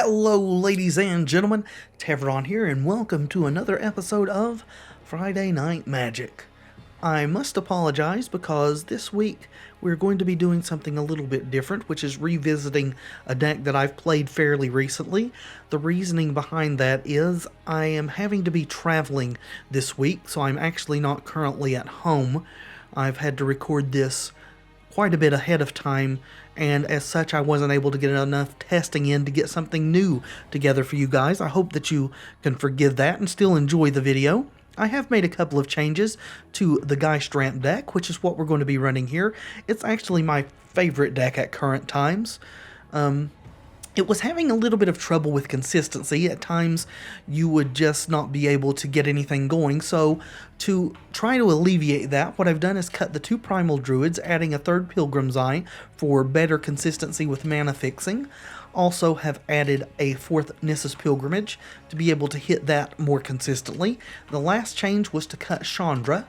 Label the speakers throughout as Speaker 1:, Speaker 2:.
Speaker 1: Hello ladies and gentlemen, Tevaron here and welcome to another episode of Friday Night Magic. I must apologize because this week we're going to be doing something a little bit different, which is revisiting a deck that I've played fairly recently. The reasoning behind that is I am having to be traveling this week, so I'm actually not currently at home. I've had to record this quite a bit ahead of time, and as such I wasn't able to get enough testing in to get something new together for you guys. I hope that you can forgive that and still enjoy the video. I have made a couple of changes to the Geistblast deck, which is what we're going to be running here. It's actually my favorite deck at current times. It was having a little bit of trouble with consistency. At times, you would just not be able to get anything going. So, to try to alleviate that, what I've done is cut the two Primal Druids, adding a third Pilgrim's Eye for better consistency with mana fixing. Also have added a fourth Nissa's Pilgrimage to be able to hit that more consistently. The last change was to cut Chandra,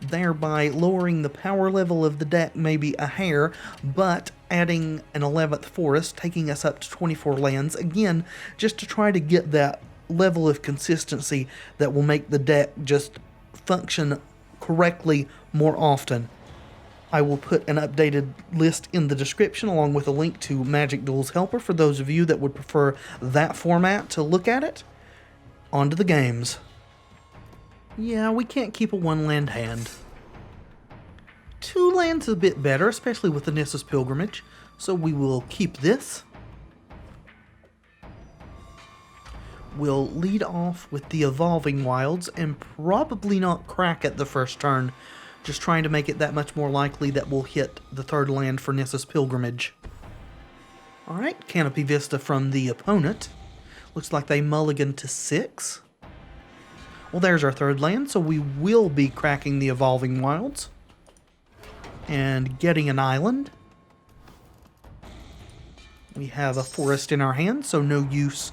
Speaker 1: thereby lowering the power level of the deck maybe a hair, but adding an 11th forest, taking us up to 24 lands, again, just to try to get that level of consistency that will make the deck just function correctly more often. I will put an updated list in the description along with a link to Magic Duels Helper for those of you that would prefer that format to look at it. On to the games. Yeah, we can't keep a one-land hand. Two lands is a bit better, especially with the Nissa's Pilgrimage, so we will keep this. We'll lead off with the Evolving Wilds and probably not crack at the first turn, just trying to make it that much more likely that we'll hit the third land for Nissa's Pilgrimage. Alright, Canopy Vista from the opponent. Looks like they mulligan to 6. Well, there's our third land, so we will be cracking the Evolving Wilds and getting an island. We have a forest in our hand, so no use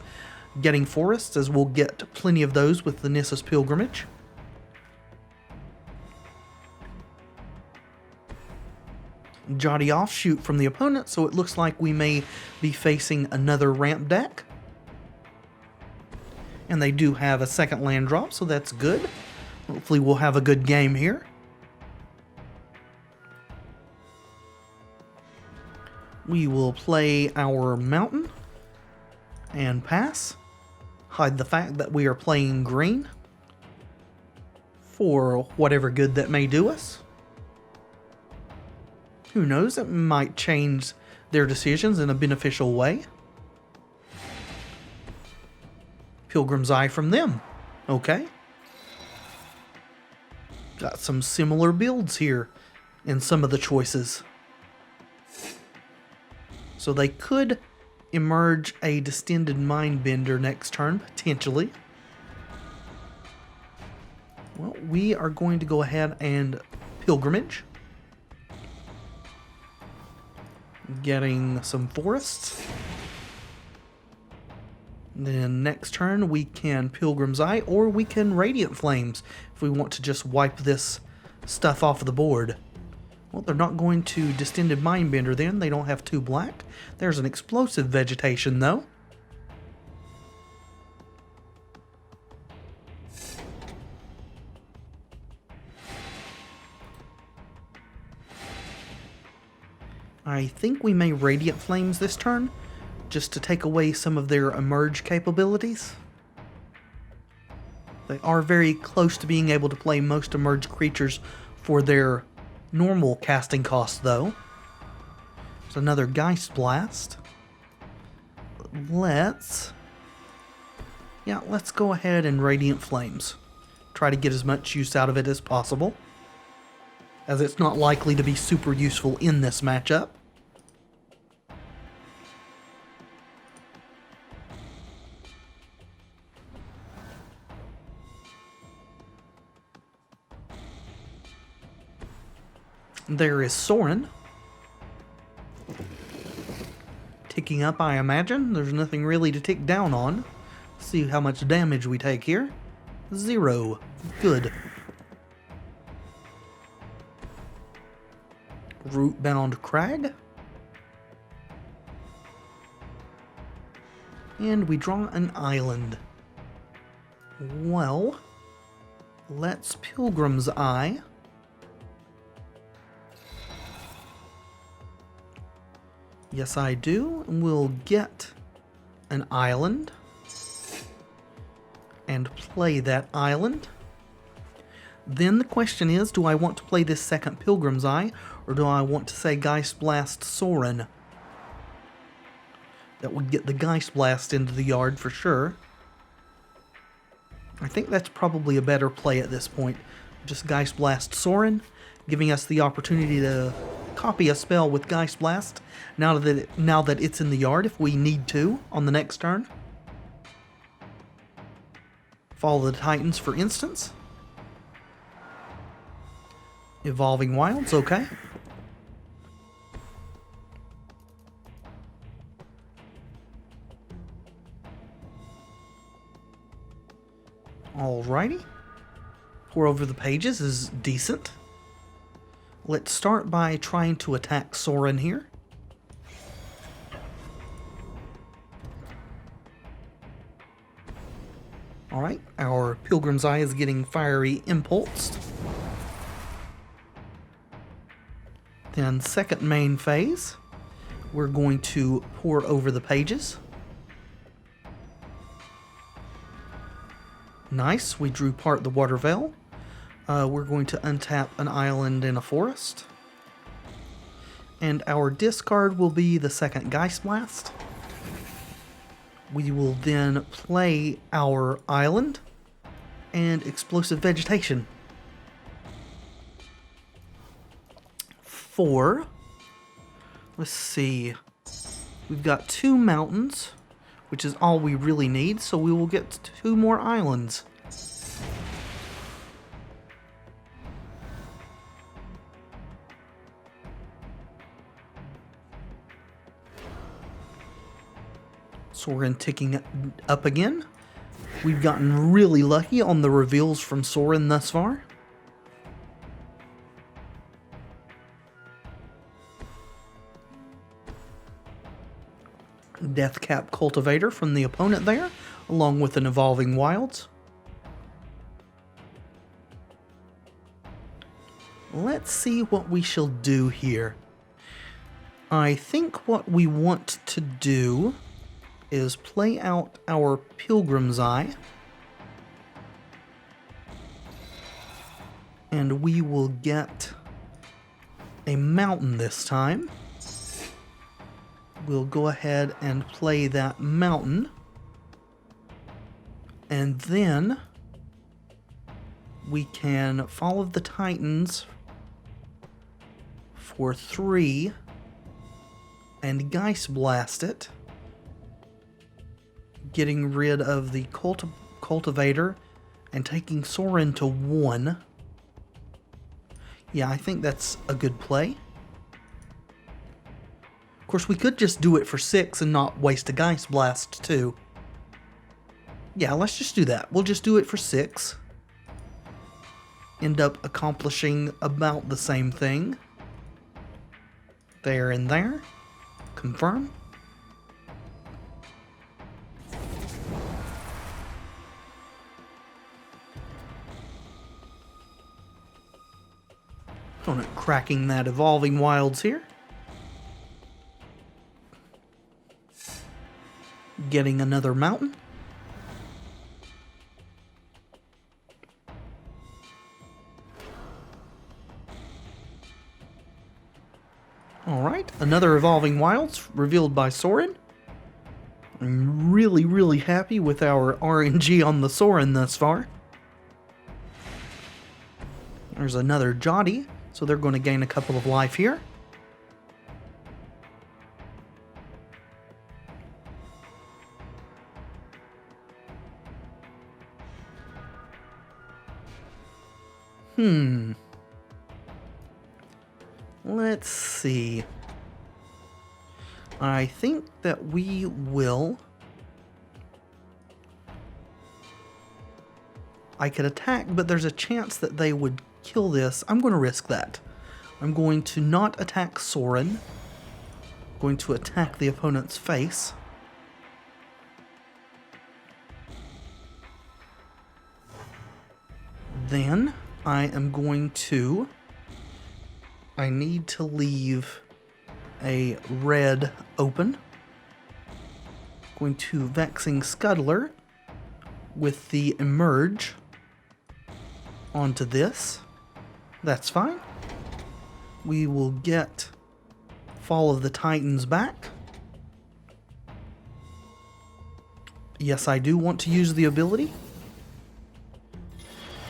Speaker 1: getting forests, as we'll get plenty of those with the Nissa's Pilgrimage. Jaddi Offshoot from the opponent, so it looks like we may be facing another ramp deck. And they do have a second land drop, so that's good. Hopefully we'll have a good game here. We will play our mountain and pass. Hide the fact that we are playing green for whatever good that may do us. Who knows, it might change their decisions in a beneficial way. Pilgrim's Eye from them. Okay. Got some similar builds here in some of the choices. So they could emerge a Distended Mindbender next turn, potentially. Well, we are going to go ahead and Pilgrimage. Getting some forests. Then next turn we can Pilgrim's Eye, or we can Radiant Flames if we want to just wipe this stuff off the board. Well, they're not going to Distended Mindbender then. They don't have 2 black. There's an Explosive Vegetation though. I think we may Radiant Flames this turn, just to take away some of their emerge capabilities. They are very close to being able to play most emerge creatures for their normal casting cost though. There's another Geistblast. Let's go ahead and Radiant Flames. Try to get as much use out of it as possible, as it's not likely to be super useful in this matchup. There is Sorin. Ticking up, I imagine. There's nothing really to tick down on. See how much damage we take here. 0. Good. Rootbound Crag. And we draw an island. Well, let's Pilgrim's Eye. Yes, I do. We'll get an island and play that island. Then the question is, do I want to play this second Pilgrim's Eye, or do I want to say Geistblast Sorin? That would get the Geistblast into the yard for sure. I think that's probably a better play at this point. Just Geistblast Sorin, giving us the opportunity to copy a spell with Geistblast now that it's in the yard if we need to on the next turn. Follow the Titans, for instance. Evolving Wilds, okay. Alrighty. Pore over the pages is decent. Let's start by trying to attack Sorin here. Alright, our Pilgrim's Eye is getting fiery impulsed. Then second main phase, we're going to Pore over the pages. Nice, we drew part the Waterveil. We're going to untap an island in a forest. And our discard will be the second Geistblast. We will then play our island and Explosive Vegetation. 4. Let's see. We've got 2 mountains, which is all we really need, so we will get 2 more islands. Sorin ticking up again. We've gotten really lucky on the reveals from Sorin thus far. Deathcap Cultivator from the opponent there, along with an Evolving Wilds. Let's see what we shall do here. I think what we want to do is play out our Pilgrim's Eye. And we will get a mountain this time. We'll go ahead and play that mountain. And then we can follow the Titans for 3 and Geistblast it, getting rid of the Cultivator and taking Sorin to 1. Yeah, I think that's a good play. Of course, we could just do it for 6 and not waste a Geistblast, too. Yeah, let's just do that. We'll just do it for 6. End up accomplishing about the same thing. There and there. Confirm. Opponent cracking that Evolving Wilds here. Getting another mountain. Alright, another Evolving Wilds revealed by Sorin. I'm really happy with our RNG on the Sorin thus far. There's another Jaddi, so they're going to gain a couple of life here. Let's see. I think that we will... I could attack, but there's a chance that they would kill this. I'm going to risk that. I'm going to not attack Sorin. I'm going to attack the opponent's face. Then I am going to... I need to leave a red open. Going to Vexing Scuttler with the Emerge onto this. That's fine. We will get Fall of the Titans back. Yes, I do want to use the ability.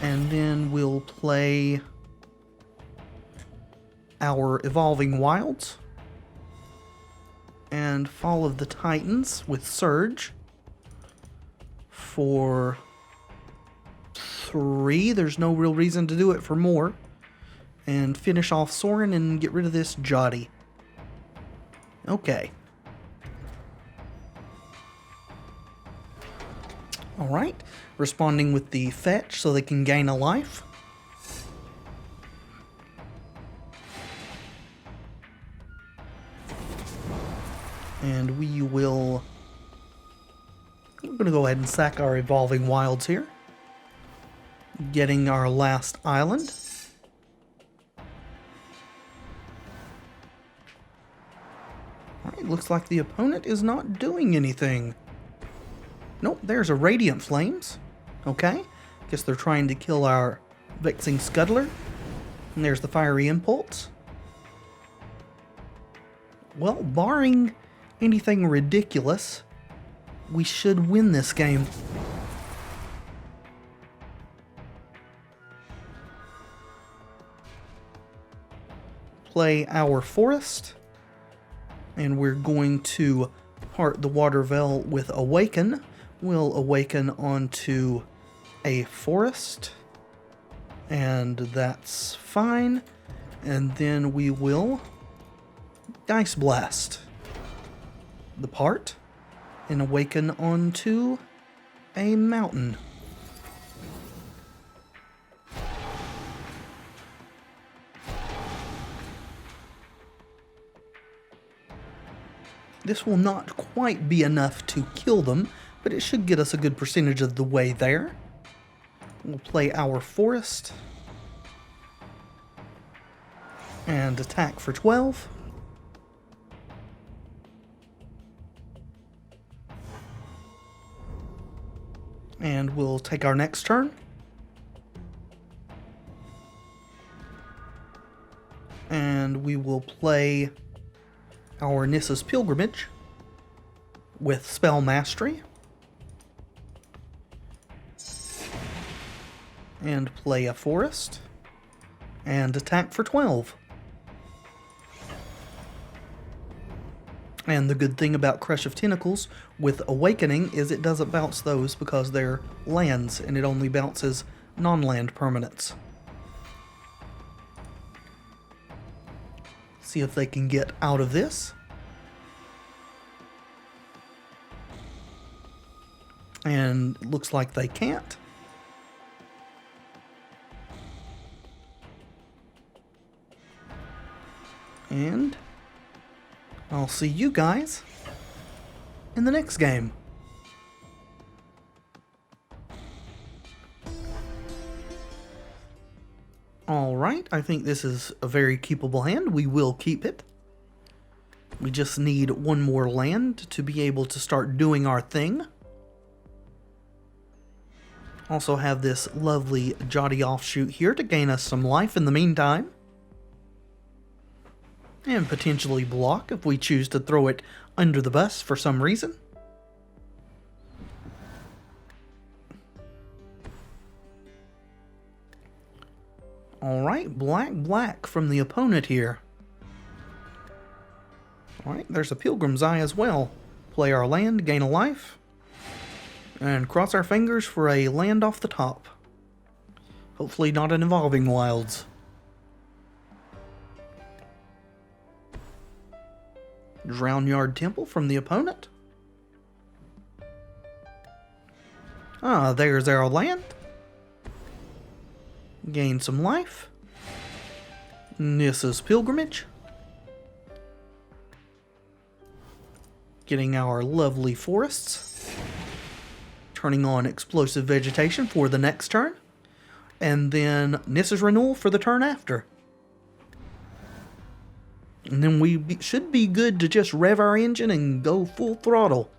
Speaker 1: And then we'll play our Evolving Wilds and Fall of the Titans with Surge for 3. There's no real reason to do it for more. And finish off Soren and get rid of this Jaddi. Okay. Alright, responding with the fetch so they can gain a life. And we will... We're going to go ahead and sack our Evolving Wilds here. Getting our last island. Alright, looks like the opponent is not doing anything. Nope, there's a Radiant Flames. Okay, guess they're trying to kill our Vexing Scuttler. And there's the Fiery Impulse. Well, barring anything ridiculous, we should win this game. Play our Forest. And we're going to heart the Waterveil with Awaken. We'll Awaken onto a Forest. And that's fine. And then we will Geistblast the part and Awaken onto a Mountain. This will not quite be enough to kill them, but it should get us a good percentage of the way there. We'll play our Forest and attack for 12. And we'll take our next turn. And we will play our Nissa's Pilgrimage with Spell Mastery. And play a Forest. And attack for 12. And the good thing about Crush of Tentacles with Awakening is it doesn't bounce those because they're lands, and it only bounces non-land permanents. See if they can get out of this. And it looks like they can't. And I'll see you guys in the next game. Alright, I think this is a very keepable hand. We will keep it. We just need one more land to be able to start doing our thing. Also have this lovely Jaddi Offshoot here to gain us some life in the meantime. And potentially block if we choose to throw it under the bus for some reason. Alright, black from the opponent here. Alright, there's a Pilgrim's Eye as well. Play our land, gain a life. And cross our fingers for a land off the top. Hopefully not an Evolving Wilds. Drownyard Temple from the opponent. Ah, there's our land. Gain some life. Nissa's Pilgrimage. Getting our lovely forests. Turning on Explosive Vegetation for the next turn. and then Nissa's Renewal for the turn after. And then we should be good to just rev our engine and go full throttle.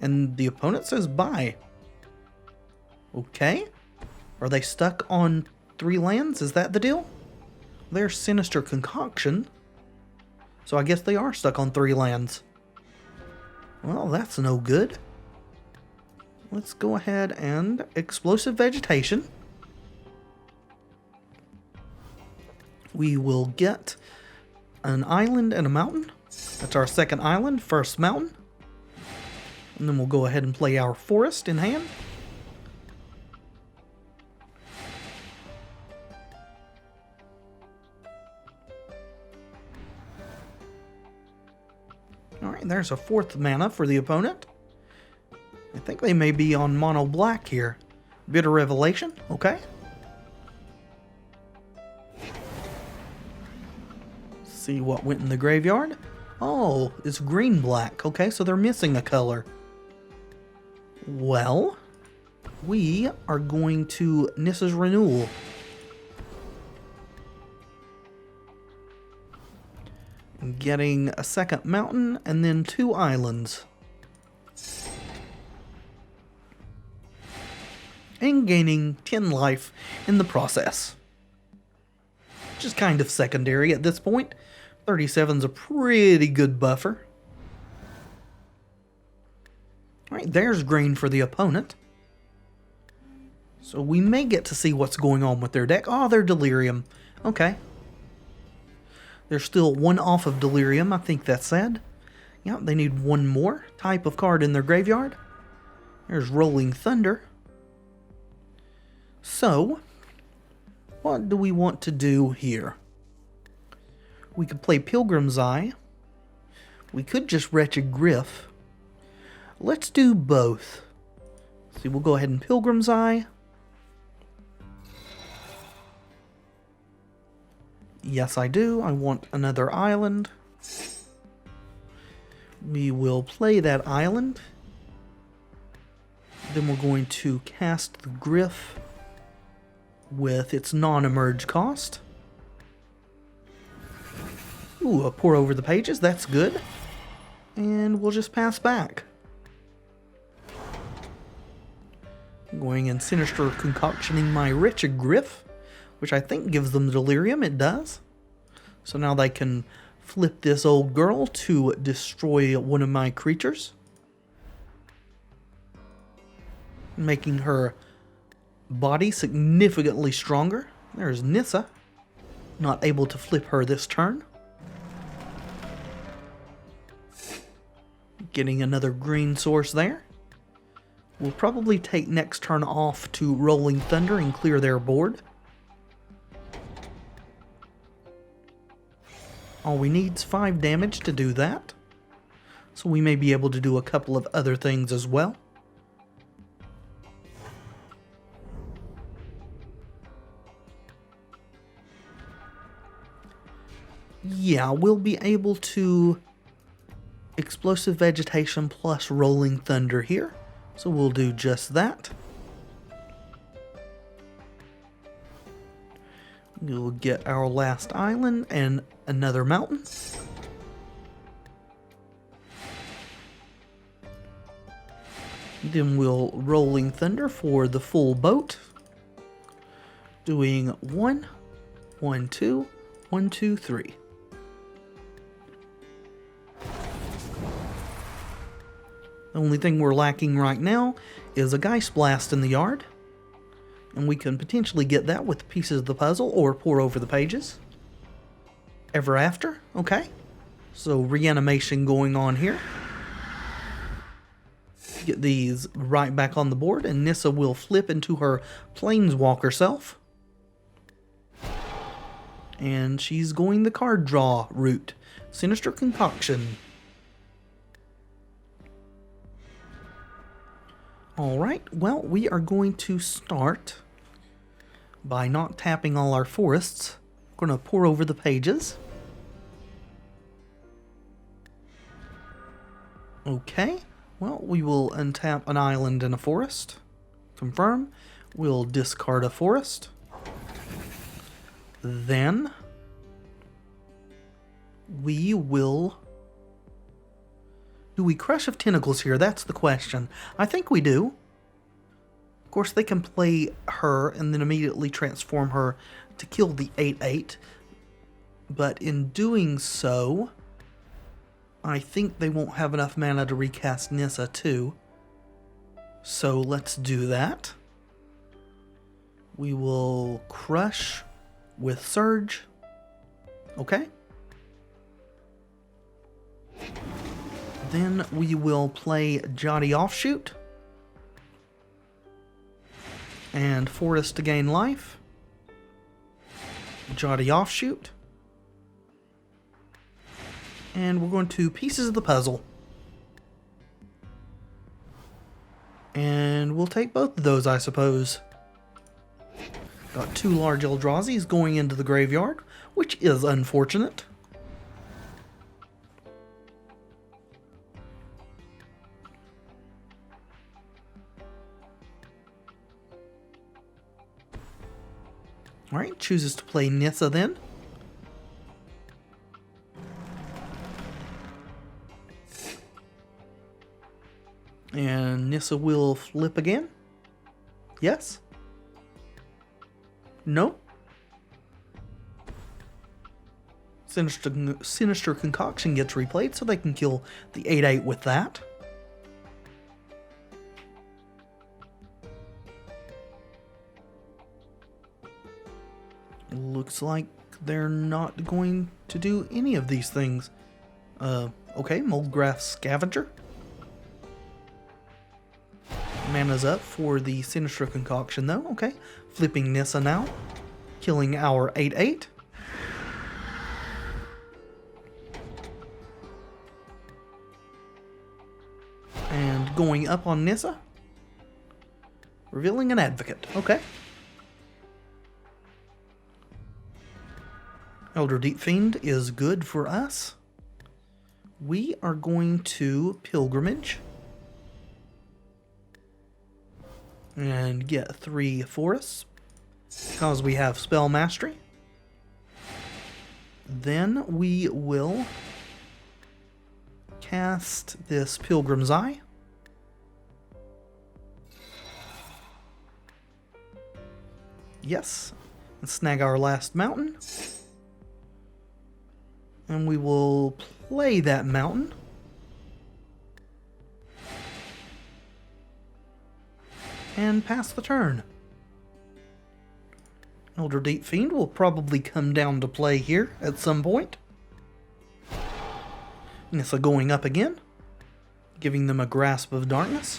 Speaker 1: And the opponent says bye. Okay. Are they stuck on 3 lands? Is that the deal? There's Sinister Concoction. So I guess they are stuck on 3 lands. Well, that's no good. Let's go ahead and Explosive Vegetation. We will get an island and a mountain. That's our second island, first mountain. And then we'll go ahead and play our forest in hand. Alright, there's a 4th mana for the opponent. I think they may be on mono black here. Bitter Revelation, okay. See what went in the graveyard. Oh, it's green-black. Okay, so they're missing a color. Well, we are going to Nissa's Renewal. Getting a second mountain and then 2 islands. And gaining 10 life in the process. Which is kind of secondary at this point. 37's a pretty good buffer. Alright, there's green for the opponent. So we may get to see what's going on with their deck. Oh, they're Delirium. Okay. They're still 1 off of Delirium, I think that's sad. Yeah, they need 1 more type of card in their graveyard. There's Rolling Thunder. So, what do we want to do here? We could play Pilgrim's Eye. We could just Wretched Gryff. Let's do both. See, we'll go ahead and Pilgrim's Eye. Yes, I do. I want another island. We will play that island. Then we're going to cast the Gryff with its non-emerge cost. Ooh, a Pore over the pages. That's good. And we'll just pass back. Going and Sinister Concoctioning my Wretched Gryff, which I think gives them Delirium. It does. So now they can flip this old girl to destroy one of my creatures, making her body significantly stronger. There's Nissa. Not able to flip her this turn. Getting another green source there. We'll probably take next turn off to Rolling Thunder and clear their board. All we need is 5 damage to do that. So we may be able to do a couple of other things as well. Yeah, we'll be able to Explosive Vegetation plus Rolling Thunder here. So we'll do just that. We'll get our last island and another mountain. Then we'll Rolling Thunder for the full boat. Doing 1, 1, 2, 1, 2, 3. The only thing we're lacking right now is a Geistblast in the yard. And we can potentially get that with pieces of the puzzle or Pore over the pages. Ever After, okay. So reanimation going on here. Get these right back on the board, and Nissa will flip into her Planeswalker self. And she's going the card draw route. Sinister Concoction. Alright, well, we are going to start by not tapping all our forests. We're going to Pore over the pages. Okay, well, we will untap an island and a forest. Confirm. We'll discard a forest. Then we will... Do we Crush of Tentacles here? That's the question. I think we do. Of course, they can play her and then immediately transform her to kill the 8/8. But in doing so, I think they won't have enough mana to recast Nissa too. So let's do that. We will Crush with Surge. Okay. Then we will play Jaddi Offshoot and Forest to gain life. Jaddi Offshoot. And we're going to Pieces of the Puzzle. And we'll take both of those, I suppose. Got 2 large Eldrazi's going into the graveyard, which is unfortunate. Alright, chooses to play Nissa then. And Nissa will flip again. Yes? No? Sinister Concoction gets replayed, so they can kill the 8/8 with that. Looks like they're not going to do any of these things. Okay, Moldgraf Scavenger. Mana's up for the Sinister Concoction though. Okay, flipping Nissa now. Killing our 8/8. And going up on Nissa. Revealing an Advocate. Okay. Elder Deep-Fiend is good for us. We are going to Pilgrimage. And get 3 forests. Because we have Spell Mastery. Then we will cast this Pilgrim's Eye. Yes. And snag our last mountain. And we will play that mountain. And pass the turn. Elder Deep-Fiend will probably come down to play here at some point. Nissa going up again, giving them a Grasp of Darkness.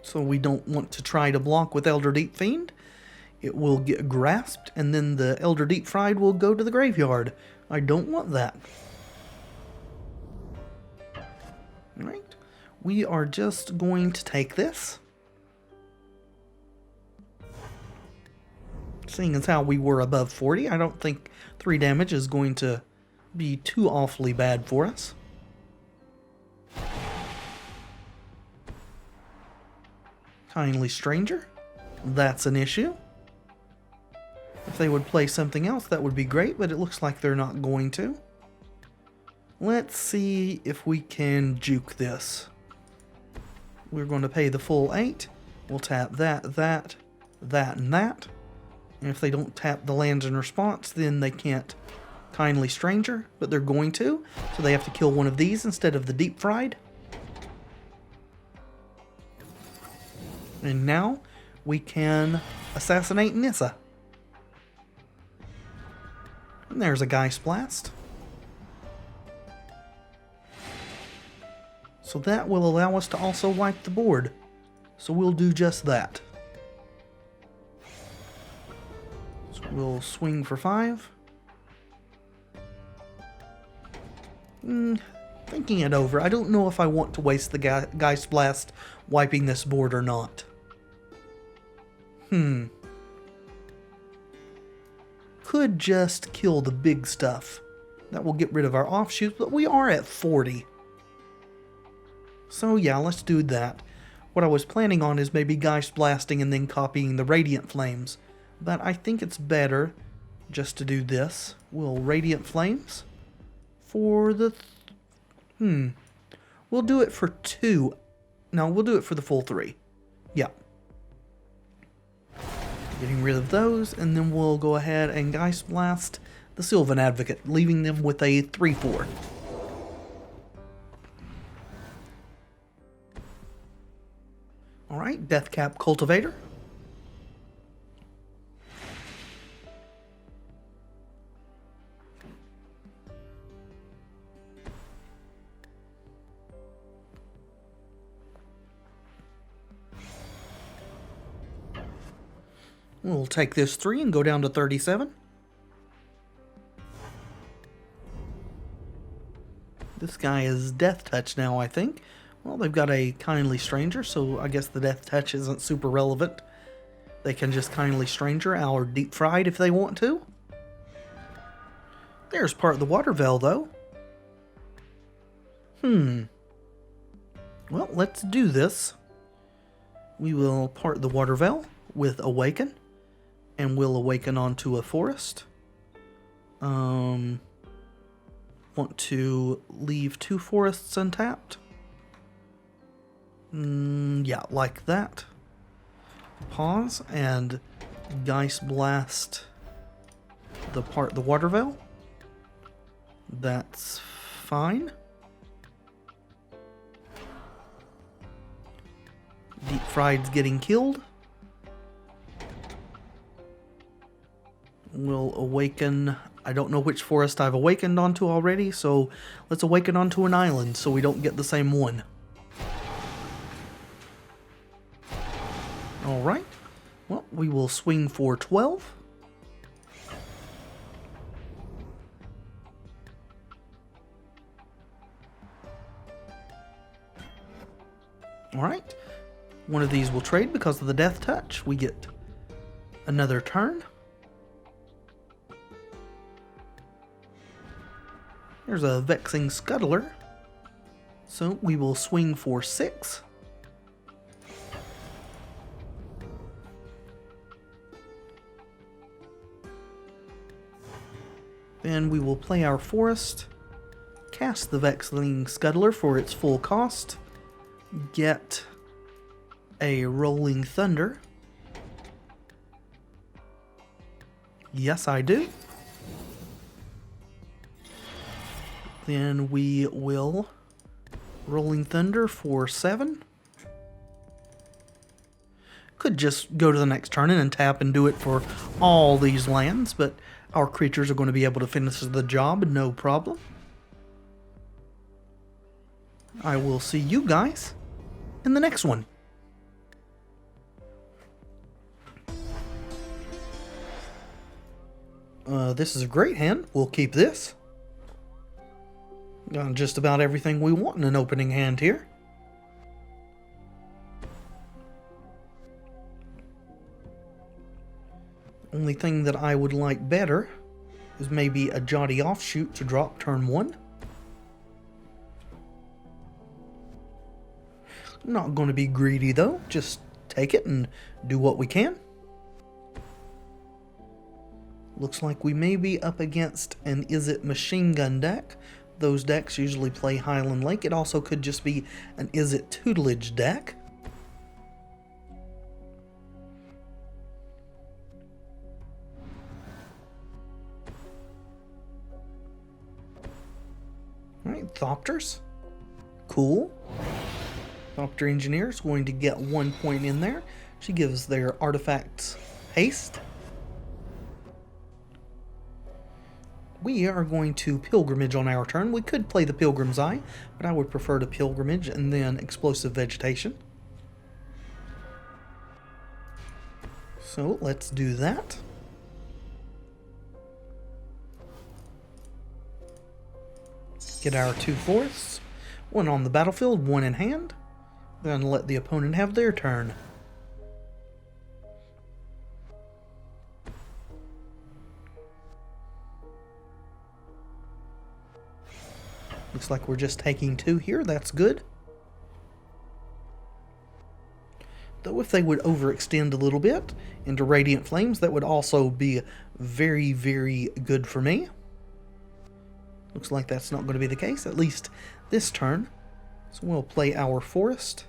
Speaker 1: So we don't want to try to block with Elder Deep-Fiend. It will get grasped, and then the Elder Deep-Fried will go to the graveyard. I don't want that. Alright, we are just going to take this. Seeing as how we were above 40, I don't think 3 damage is going to be too awfully bad for us. Kindly Stranger, that's an issue. If they would play something else, that would be great, but it looks like they're not going to. Let's see if we can juke this. We're going to pay the full 8. We'll tap that, that, that, and that. And if they don't tap the lands in response, then they can't Kindly Stranger, but they're going to. So they have to kill one of these instead of the Deep-Fried. And now we can assassinate Nissa. And there's a Geistblast. So that will allow us to also wipe the board. So we'll do just that. So we'll swing for 5. Thinking it over, I don't know if I want to waste the Geistblast wiping this board or not. Could just kill the big stuff. That will get rid of our offshoots, but we are at 40. So yeah, let's do that. What I was planning on is maybe Geistblasting and then copying the Radiant Flames. But I think it's better just to do this. We'll Radiant Flames for the... We'll do it for 2. No, we'll do it for the full 3. Yeah. Getting rid of those, and then we'll go ahead and Geistblast the Sylvan Advocate, leaving them with a 3/4. Alright, Deathcap Cultivator. We'll take this 3 and go down to 37. This guy is Death Touch now, I think. Well, they've got a Kindly Stranger, so I guess the Death Touch isn't super relevant. They can just Kindly Stranger our Deep Fried if they want to. There's part of the Waterveil, though. Well, let's do this. We will part the Waterveil with Awaken. And we'll awaken onto a forest. Want to leave 2 forests untapped. Yeah, like that. Pause and Geistblast the Waterveil. That's fine. Deep Fried's getting killed. We'll awaken... I don't know which forest I've awakened onto already, so let's awaken onto an island so we don't get the same one. Alright. Well, we will swing for 12. Alright. One of these will trade because of the Death Touch. We get another turn. There's a Vexing Scuttler. So we will swing for 6. Then we will play our forest, cast the Vexing Scuttler for its full cost, get a Rolling Thunder. Yes, I do. Then we will Rolling Thunder for 7. Could just go to the next turn and tap and do it for all these lands, but our creatures are going to be able to finish the job, no problem. I will see you guys in the next one. This is a great hand. We'll keep this. Got just about everything we want in an opening hand here. Only thing that I would like better is maybe a Jaddi Offshoot to drop turn 1. Not going to be greedy though, just take it and do what we can. Looks like we may be up against an Izzet Machine Gun deck. Those decks usually play Highland Lake. It also could just be an Izzet Tutelage deck. Alright, Thopters. Cool. Thopter Engineer is going to get 1 point in there. She gives their artifacts haste. We are going to Pilgrimage on our turn. We could play the Pilgrim's Eye, but I would prefer to Pilgrimage and then Explosive Vegetation. So let's do that. Get our 2 forests, 1 on the battlefield, 1 in hand. Then let the opponent have their turn. Looks like we're just taking 2 here. That's good. if they would overextend a little bit into Radiant Flames, that would also be very, very good for me. Looks like that's not going to be the case, at least this turn. So we'll play our Forest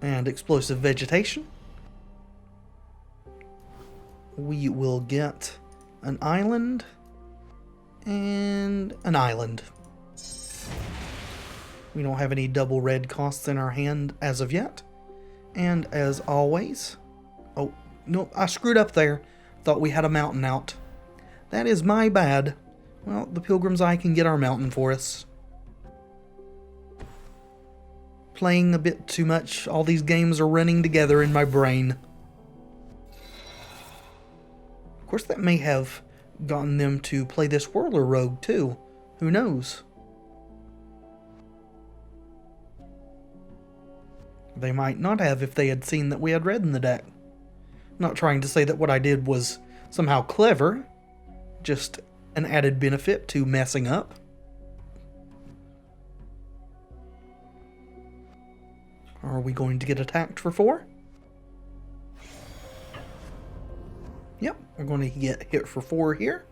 Speaker 1: and Explosive Vegetation. We will get an island and an island. We don't have any double red costs in our hand as of yet. And as always... Oh, no, I screwed up there. Thought we had a mountain out. That is my bad. Well, the Pilgrim's Eye can get our mountain for us. Playing a bit too much. All these games are running together in my brain. Of course, that may have gotten them to play this Whirler Rogue, too. Who knows? They might not have if they had seen that we had red in the deck. Not trying to say that what I did was somehow clever. Just an added benefit to messing up. Are we going to get attacked for 4? Yep, we're going to get hit for 4 here.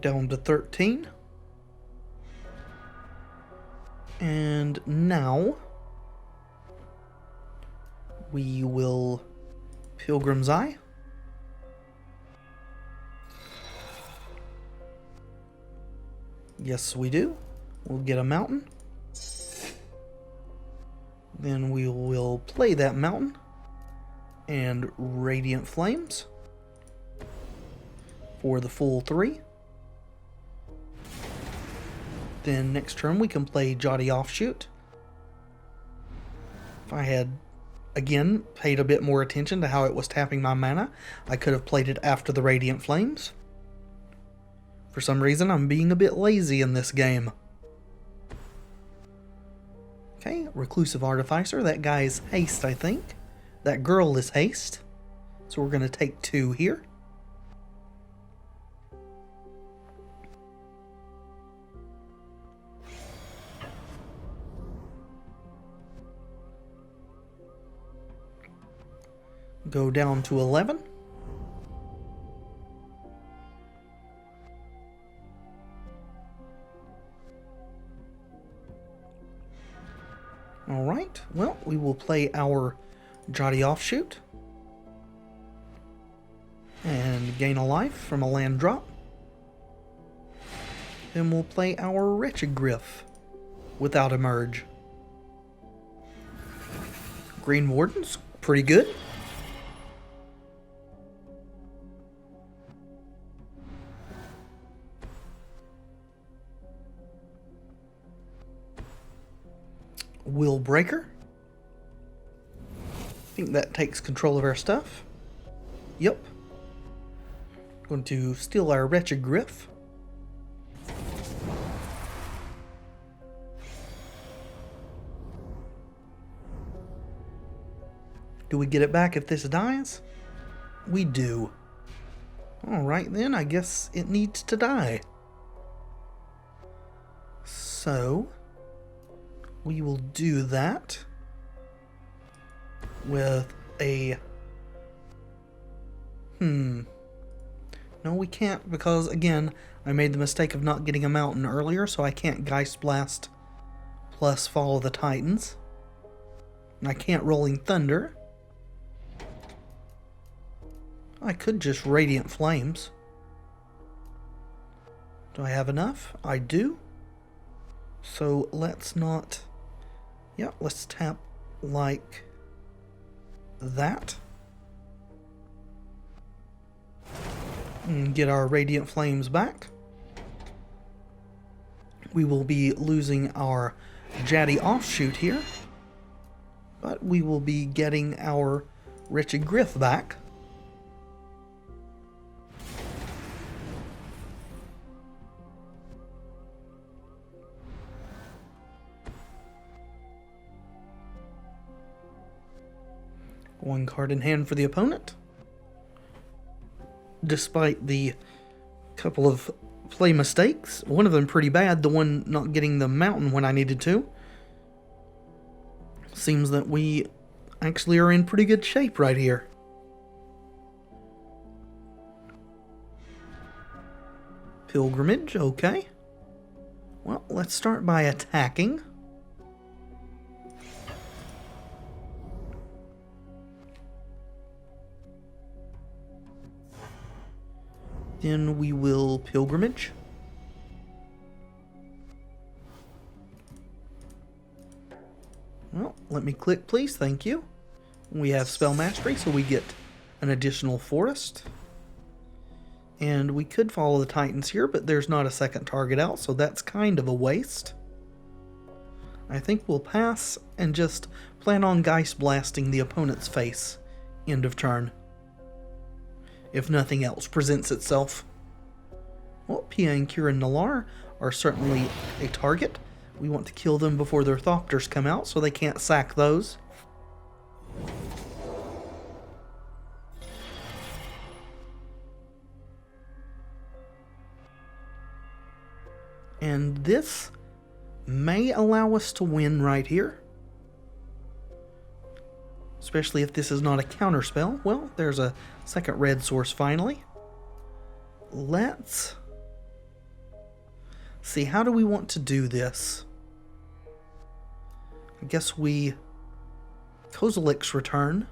Speaker 1: Down to 13. And now we will Pilgrim's Eye. Yes, we do. We'll get a mountain. Then we will play that mountain and Radiant Flames for the full 3. Then next turn we can play Jaddi Offshoot. If I had, again, paid a bit more attention to how it was tapping my mana, I could have played it after the Radiant Flames. For some reason, I'm being a bit lazy in this game. Okay, Reclusive Artificer. That guy is haste, I think. That girl is haste. So we're going to take 2 here. Go down to 11. Alright, well, we will play our Jaddi Offshoot and gain a life from a land drop. Then we'll play our Wretched Gryff without a merge. Greenwarden's pretty good. Will Breaker. I think that takes control of our stuff. Yep. Going to steal our Wretched Gryff. Do we get it back if this dies? We do. Alright then, I guess it needs to die. So we will do that with a... No, we can't, because, again, I made the mistake of not getting a mountain earlier, so I can't Geistblast plus Fall of the Titans. And I can't Rolling Thunder. I could just Radiant Flames. Do I have enough? I do. So let's not... Yeah, let's tap like that. And get our Radiant Flames back. We will be losing our Jaddi Offshoot here. But we will be getting our Wretched Gryff back. One card in hand for the opponent. Despite the couple of play mistakes, one of them pretty bad, the one not getting the mountain when I needed to. Seems that we actually are in pretty good shape right here. Pilgrimage, okay. Well, let's start by attacking. Then we will pilgrimage. Well, let me click, please. Thank you. We have spell mastery, so we get an additional forest. And we could follow the Titans here, but there's not a second target out, so that's kind of a waste. I think we'll pass and just plan on Geistblasting the opponent's face. End of turn. If nothing else presents itself. Well, Pia and Kieran Nalar are certainly a target. We want to kill them before their Thopters come out, so they can't sack those. And this may allow us to win right here. Especially if this is not a counterspell. Well, there's a second red source finally. Let's see, how do we want to do this? I guess we Kozilek's return.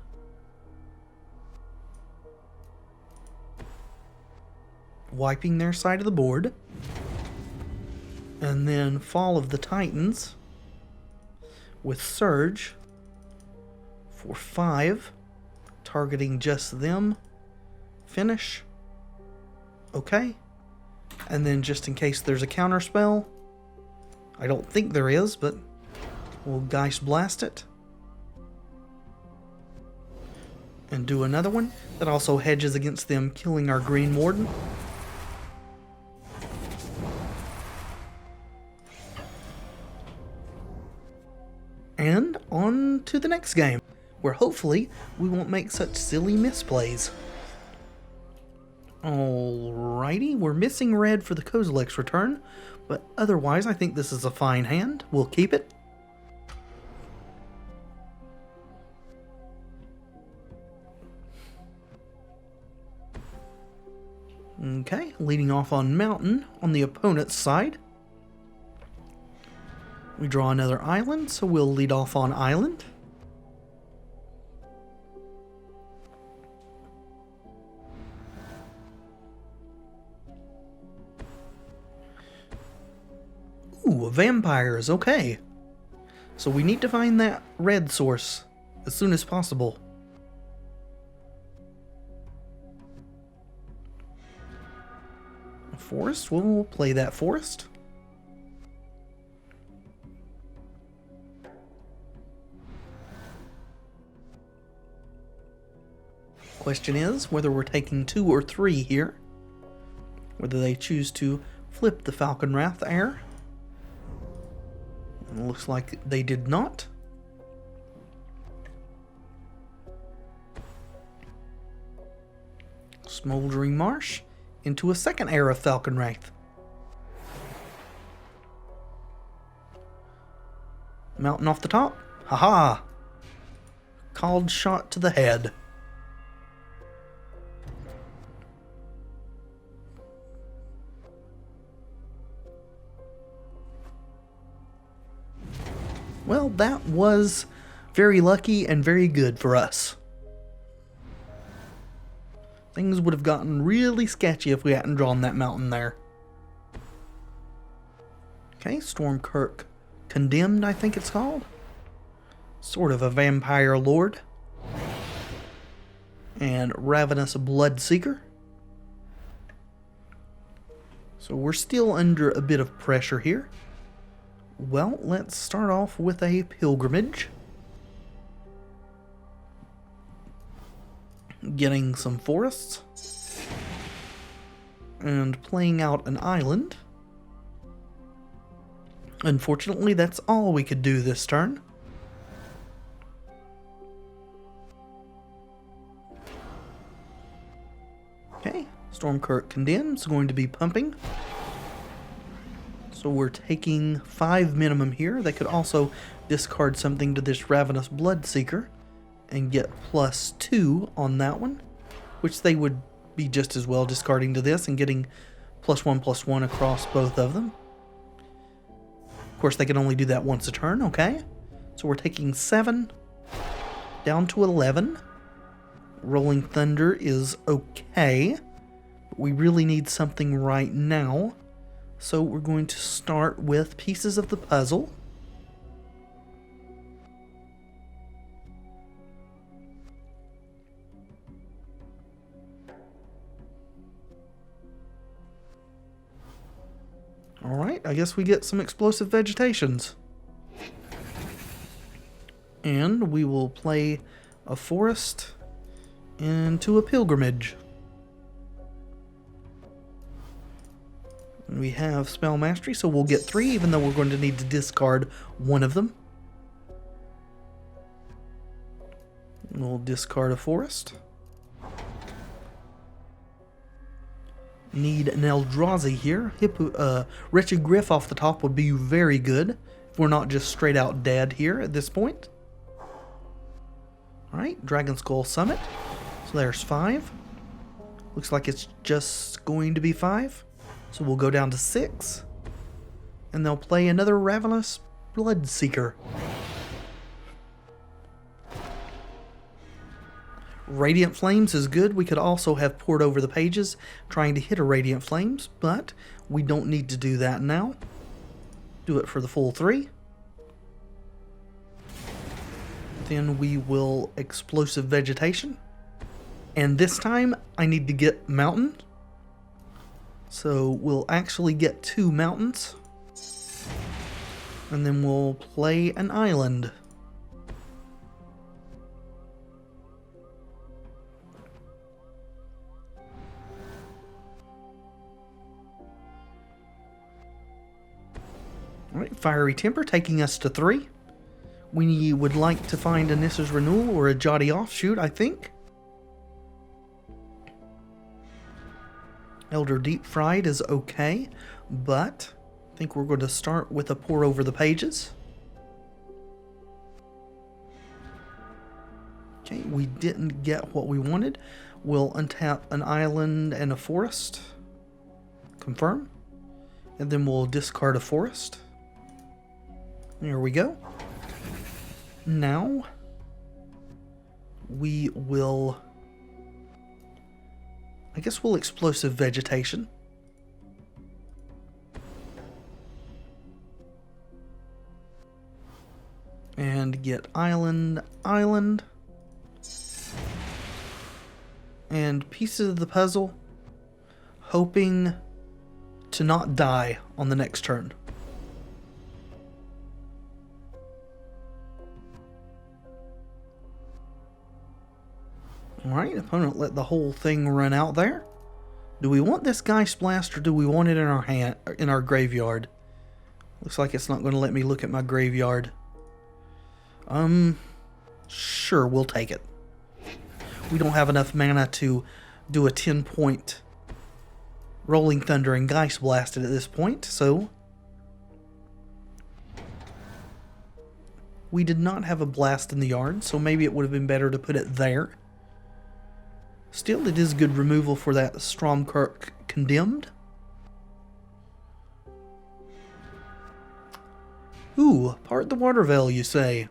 Speaker 1: Wiping their side of the board. And then Fall of the Titans with Surge for 5, targeting just them. Finish. Okay. And then just in case there's a counter spell, I don't think there is, but we'll Geistblast it. And do another one that also hedges against them killing our Greenwarden. And on to the next game, where hopefully we won't make such silly misplays. Alrighty, we're missing red for the Kozilek's return, but otherwise I think this is a fine hand. We'll keep it. Okay, leading off on Mountain on the opponent's side. We draw another island, so we'll lead off on Island. Ooh, vampires, okay. So we need to find that red source as soon as possible. A forest, we'll play that forest. Question is whether we're taking 2 or 3 here. Whether they choose to flip the Falcon Wrath heir. And it looks like they did not. Smoldering Marsh into a second heir of Falcon Wrath. Mountain off the top. Haha! Called shot to the head. Well, that was very lucky and very good for us. Things would have gotten really sketchy if we hadn't drawn that mountain there. Okay, Stormkirk Condemned, I think it's called. Sort of a vampire lord. And Ravenous Bloodseeker. So we're still under a bit of pressure here. Well, let's start off with a pilgrimage. Getting some forests. And playing out an island. Unfortunately, that's all we could do this turn. Okay, Stormkirk Condemned is going to be pumping. So we're taking 5 minimum here. They could also discard something to this Ravenous Bloodseeker and get +2 on that one, which they would be just as well discarding to this and getting +1/+1 across both of them. Of course, they can only do that once a turn, okay? So we're taking 7 down to 11. Rolling Thunder is okay, but we really need something right now. So we're going to start with Pieces of the Puzzle. Alright, I guess we get some Explosive Vegetations. And we will play a Forest into a Pilgrimage. We have Spell Mastery, so we'll get 3, even though we're going to need to discard one of them. We'll discard a Forest. Need an Eldrazi here. Wretched Gryff off the top would be very good if we're not just straight out dead here at this point. Alright, Dragon Skull Summit. So there's 5. Looks like it's just going to be 5. So we'll go down to 6. And they'll play another Ravenous Bloodseeker. Radiant Flames is good. We could also have poured over the pages trying to hit a Radiant Flames, but we don't need to do that now. Do it for the full 3. Then we will Explosive Vegetation. And this time I need to get Mountain. So we'll actually get 2 mountains. And then we'll play an island. Alright, Fiery Temper taking us to 3. We would like to find a Nissa's Renewal or a Jaddi Offshoot, I think. Elder Deep-Fiend is okay, but I think we're going to start with a Pore over the pages. Okay, we didn't get what we wanted. We'll untap an island and a forest. Confirm. And then we'll discard a forest. There we go. Now, we will... I guess we'll Explosive Vegetation. And get island, island. And Pieces of the Puzzle, hoping to not die on the next turn. Alright, opponent let the whole thing run out there. Do we want this Geistblast or do we want it in our hand, in our graveyard? Looks like it's not going to let me look at my graveyard. Sure, we'll take it. We don't have enough mana to do a 10-point Rolling Thunder and Geistblast at this point, so... We did not have a blast in the yard, so maybe it would have been better to put it there. Still, it is good removal for that Stromkirk Condemned. Ooh, part the Waterveil, you say?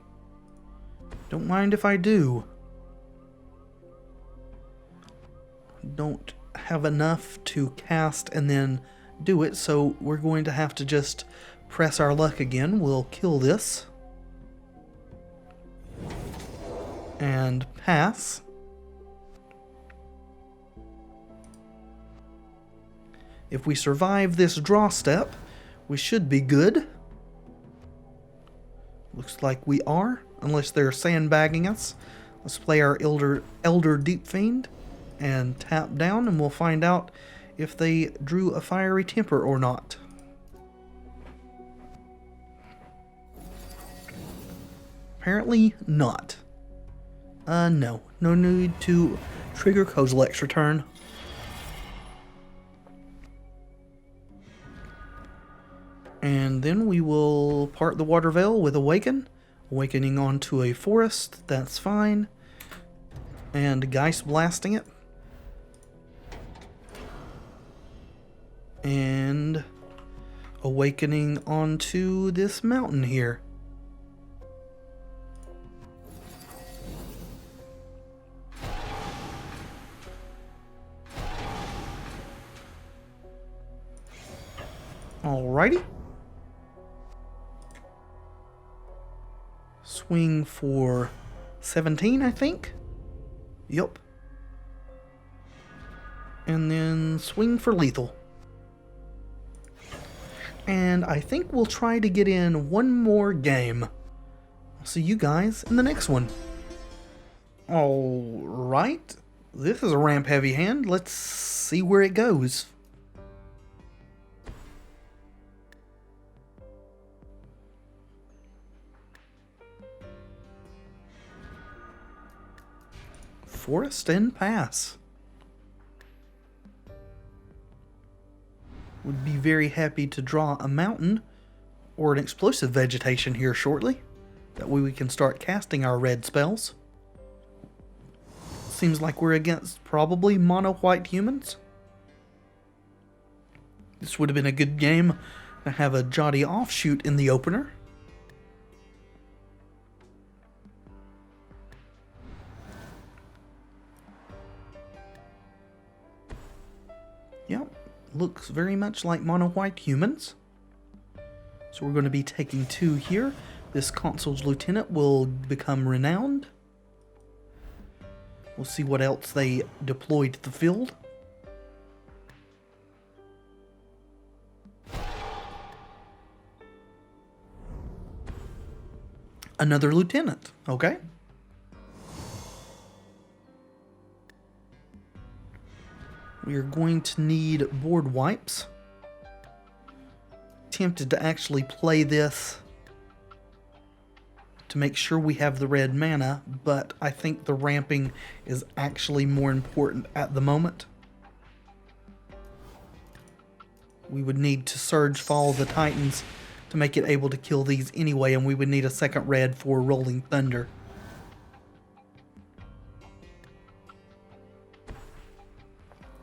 Speaker 1: Don't mind if I do. Don't have enough to cast and then do it, so we're going to have to just press our luck again. We'll kill this. And pass. If we survive this draw step, we should be good. Looks like we are, unless they're sandbagging us. Let's play our Elder Deep-Fiend and tap down, and we'll find out if they drew a Fiery Temper or not. Apparently not. No. No need to trigger Kozilek's return. And then we will part the Waterveil with Awaken. Awakening onto a forest, that's fine. And Geistblasting it. And awakening onto this mountain here. Alrighty. Swing for 17, I think. Yup. And then swing for lethal. And I think we'll try to get in one more game. I'll see you guys in the next one. Alright. This is a ramp heavy hand. Let's see where it goes. Forest and pass. Would be very happy to draw a mountain or an explosive vegetation here shortly. That way we can start casting our red spells. Seems like we're against probably mono-white humans. This would have been a good game to have a Jaddi Offshoot in the opener. Yep, looks very much like mono-white humans. So we're going to be taking 2 here. This Consul's Lieutenant will become renowned. We'll see what else they deploy to the field. Another Lieutenant, okay. We are going to need board wipes. Tempted to actually play this to make sure we have the red mana, but I think the ramping is actually more important at the moment. We would need to Surge Fall the Titans to make it able to kill these anyway, and we would need a second red for Rolling Thunder.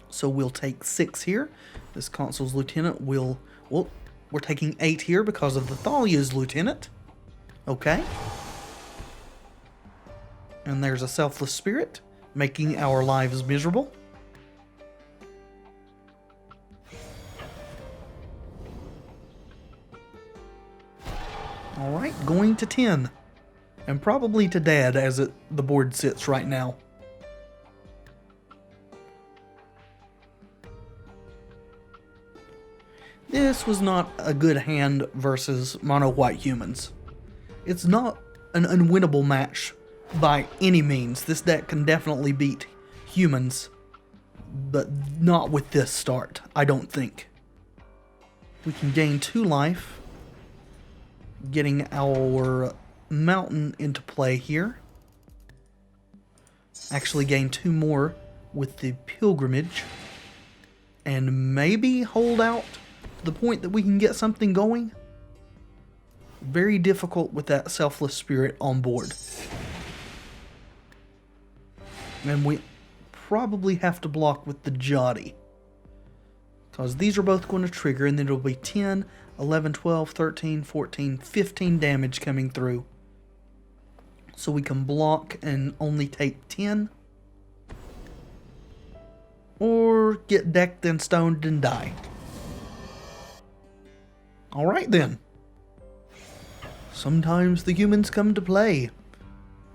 Speaker 1: So we'll take 6 here. This Consul's Lieutenant will... Well, we're taking 8 here because of the Thalia's Lieutenant. Okay. And there's a Selfless Spirit, making our lives miserable. Alright, going to 10. And probably to Dad as the board sits right now. This was not a good hand versus mono-white humans. It's not an unwinnable match by any means. This deck can definitely beat humans, but not with this start, I don't think. We can gain 2 life, getting our mountain into play here. Actually gain 2 more with the pilgrimage, and maybe hold out the point that we can get something going. Very difficult with that Selfless Spirit on board. And we probably have to block with the Jaddi, because these are both going to trigger, and then it'll be 10, 11, 12, 13, 14, 15 damage coming through. So we can block and only take 10. Or get decked and stoned and die. Alright then. Sometimes the humans come to play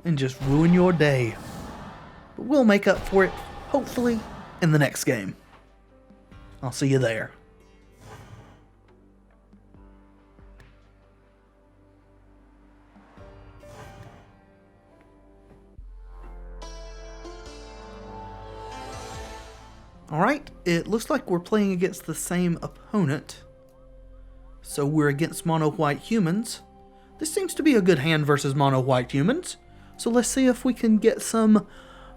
Speaker 1: and just ruin your day. But we'll make up for it, hopefully, in the next game. I'll see you there. Alright, it looks like we're playing against the same opponent. So we're against mono-white humans. This seems to be a good hand versus mono-white humans. So let's see if we can get some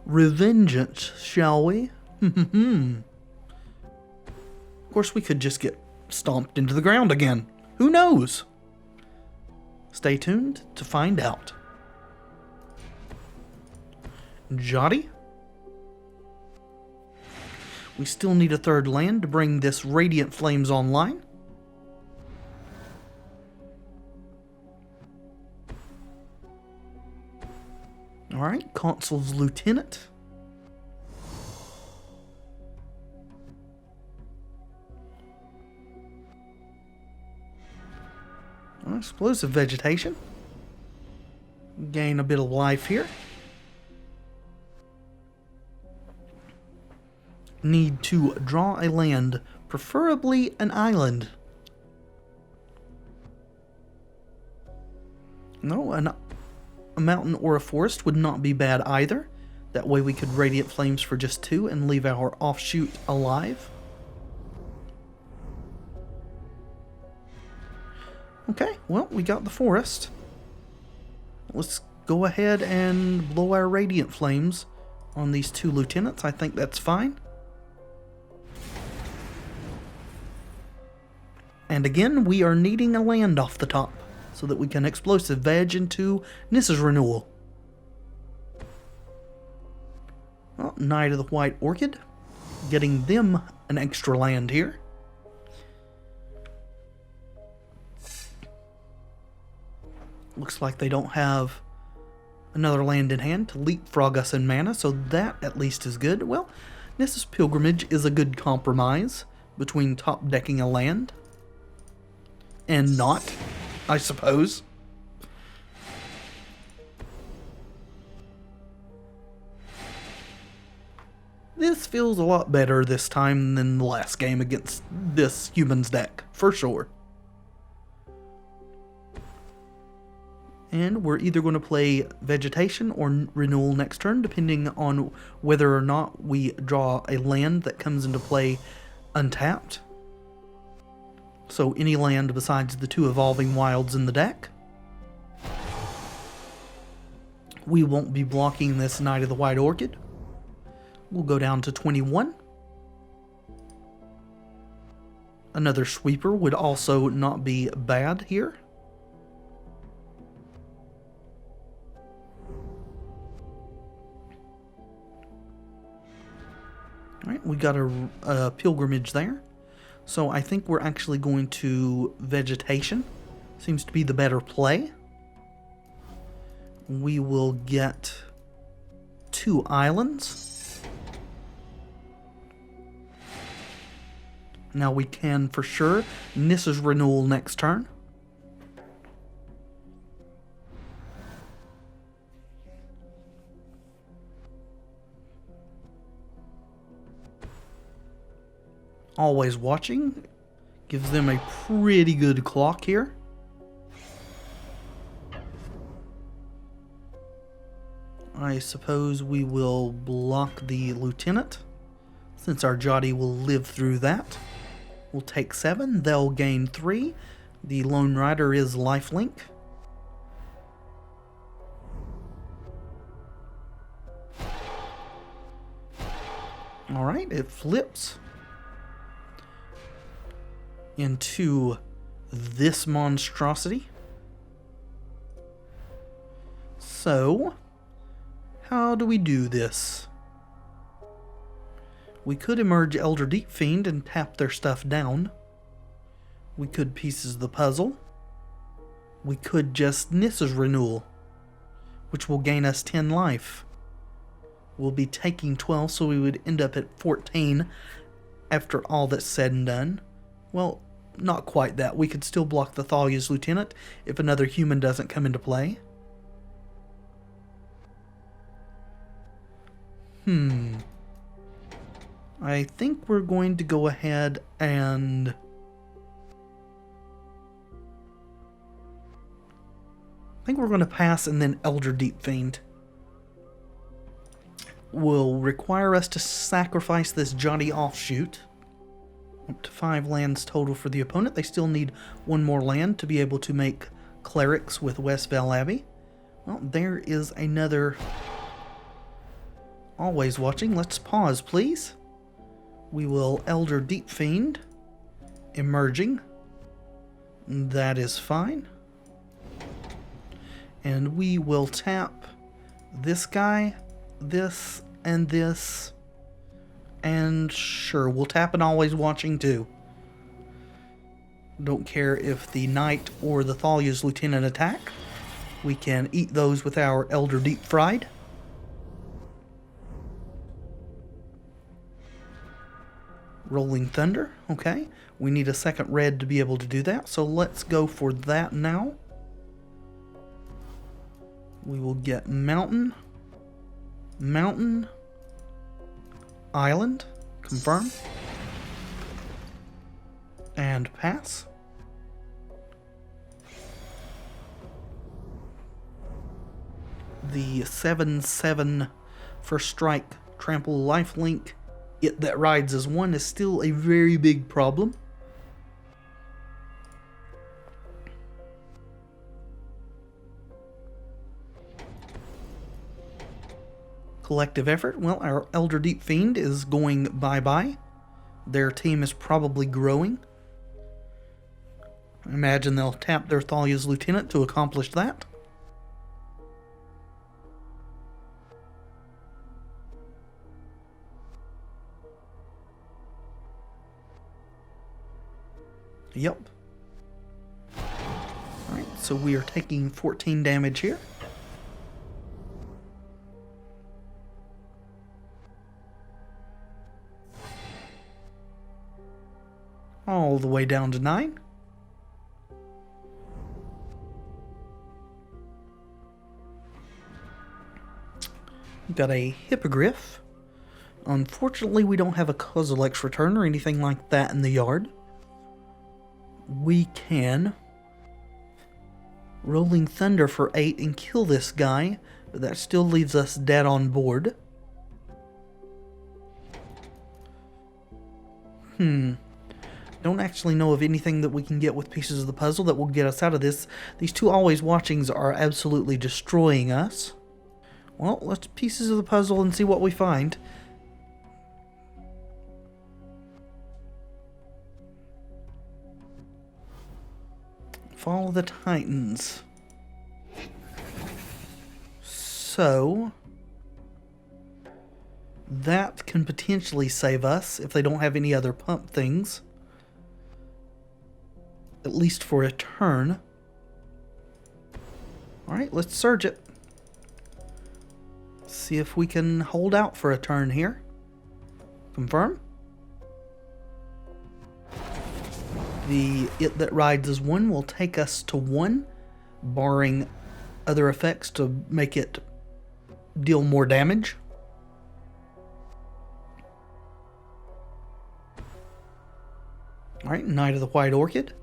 Speaker 1: revengeance, shall we? Of course, we could just get stomped into the ground again. Who knows? Stay tuned to find out. Jaddi? We still need a third land to bring this Radiant Flames online. Alright, Consul's Lieutenant. Explosive Vegetation. Gain a bit of life here. Need to draw a land, preferably an island. No, a mountain or a forest would not be bad either. That way we could Radiant Flames for just 2 and leave our offshoot alive. Okay, well, we got the forest. Let's go ahead and blow our Radiant Flames on these 2 lieutenants. I think that's fine. And again, we are needing a land off the top so that we can Explosive Veg into Nissa's Renewal. Well, Knight of the White Orchid. Getting them an extra land here. Looks like they don't have another land in hand to leapfrog us in mana, so that at least is good. Well, Nissa's Pilgrimage is a good compromise between top decking a land and not, I suppose. This feels a lot better this time than the last game against this human's deck, for sure. And we're either going to play Vegetation or Renewal next turn, depending on whether or not we draw a land that comes into play untapped. So any land besides the 2 Evolving Wilds in the deck. We won't be blocking this Knight of the White Orchid. We'll go down to 21. Another sweeper would also not be bad here. Alright, we got a Pilgrimage there. So I think we're actually going to Vegetation. Seems to be the better play. We will get 2 islands. Now we can, for sure, Nissa's Renewal next turn. Always Watching gives them a pretty good clock here. I suppose we will block the Lieutenant, since our Jaddi will live through that. We'll take 7, they'll gain 3. The Lone Rider is lifelink. Alright, it flips into this monstrosity. So, how do we do this? We could emerge Elder Deep-Fiend and tap their stuff down. We could Pieces the Puzzle. We could just Nissa's Renewal, which will gain us 10 life. We'll be taking 12, so we would end up at 14 after all that's said and done. Well, not quite that. We could still block the Thalia's Lieutenant if another human doesn't come into play. I think we're going to go ahead and I think we're going to pass, and then Elder Deep-Fiend will require us to sacrifice this Jaddi Offshoot. Up to 5 lands total for the opponent. They still need 1 more land to be able to make clerics with Waterveil Abbey. Well, there is another Always Watching. Let's pause, please. We will Elder Deep-Fiend, emerging That is fine. And we will tap this guy, this, and this. And sure, we'll tap an Always Watching too. Don't care if the Knight or the Thalia's Lieutenant attack. We can eat those with our Elder Deep-Fiend. Rolling Thunder, okay. We need a second red to be able to do that, so let's go for that now. We will get Mountain, Mountain, Island, confirm, and pass. The 7/7 for strike, trample, lifelink, it that rides as one is still a very big problem. Collective effort. Well, our Elder Deep-Fiend is going bye-bye. Their team is probably growing. I imagine they'll tap their Thalia's Lieutenant to accomplish that. Yep. Alright, so we are taking 14 damage here. All the way down to 9. Got a Hippogriff. Unfortunately, we don't have a Kozilek's return or anything like that in the yard. We can Rolling Thunder for 8 and kill this guy, but that still leaves us dead on board. Don't actually know of anything that we can get with pieces of the puzzle that will get us out of this. These two Always Watchings are absolutely destroying us. Well, let's pieces of the puzzle and see what we find. Follow the Titans. So that can potentially save us if they don't have any other pump things. At least for a turn. Alright, let's surge it. See if we can hold out for a turn here. Confirm. The It That Rides as 1 will take us to 1, barring other effects to make it deal more damage. Alright, Knight of the White Orchid.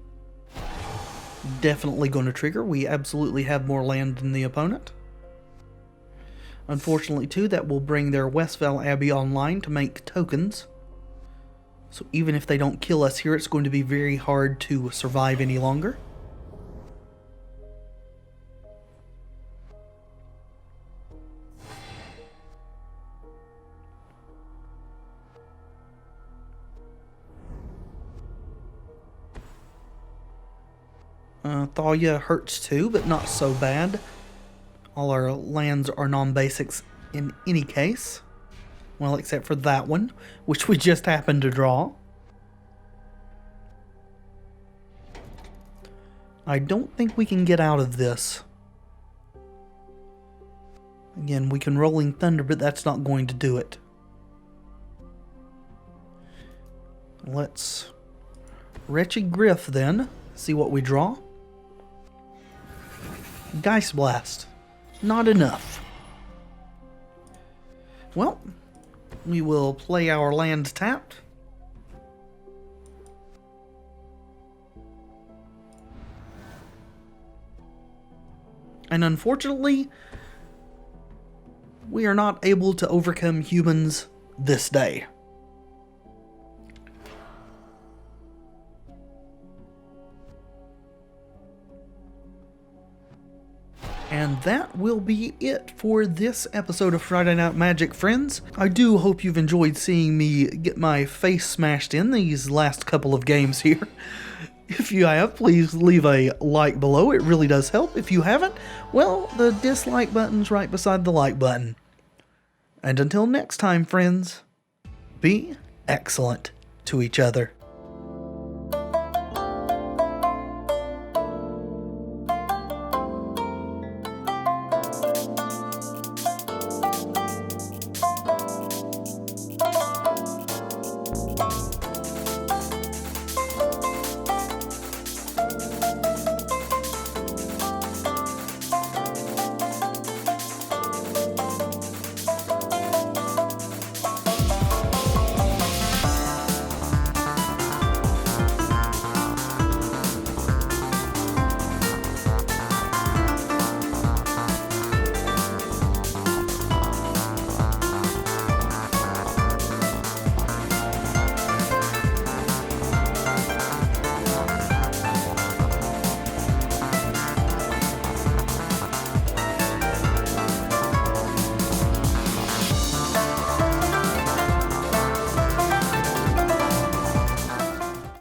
Speaker 1: Definitely going to trigger. We absolutely have more land than the opponent. Unfortunately, too, that will bring their Waterveil Abbey online to make tokens. So even if they don't kill us here, it's going to be very hard to survive any longer. Thalia hurts too, but not so bad. All our lands are non-basics in any case. Well, except for that one, which we just happened to draw. I don't think we can get out of this. Again, we can Rolling Thunder, but that's not going to do it. Let's Wretched Gryff then. See what we draw. Geistblast. Not enough. Well, we will play our land tapped. And unfortunately, we are not able to overcome humans this day. And that will be it for this episode of Friday Night Magic, friends. I do hope you've enjoyed seeing me get my face smashed in these last couple of games here. If you have, please leave a like below. It really does help. If you haven't, well, the dislike button's right beside the like button. And until next time, friends, be excellent to each other.